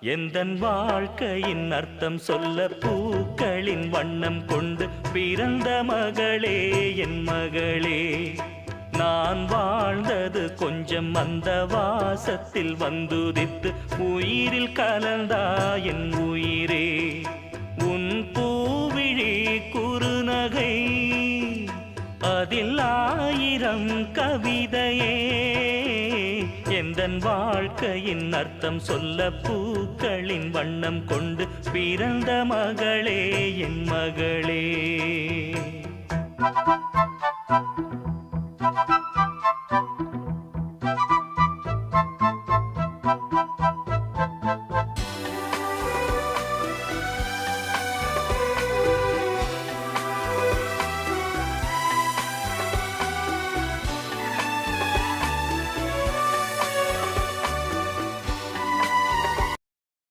எந்தன் வாழ்க்கையின் அர்த்தம் சொல்ல பூக்களின் வண்ணம் கொண்டு பிறந்த மகளே என் மகளே. நான் வாழ்ந்தது கொஞ்சம் அந்த வாசத்தில் வந்துதித்து உயிரில் கலந்தா என் உயிரே. உன் பூவிழி குறுநகை அதில் ஆயிரம் கவிதையே. எந்தன் வாழ்க்கையின் அர்த்தம் சொல்ல பூக்களின் வண்ணம் கொண்டு பிறந்த மகளே என் மகளே.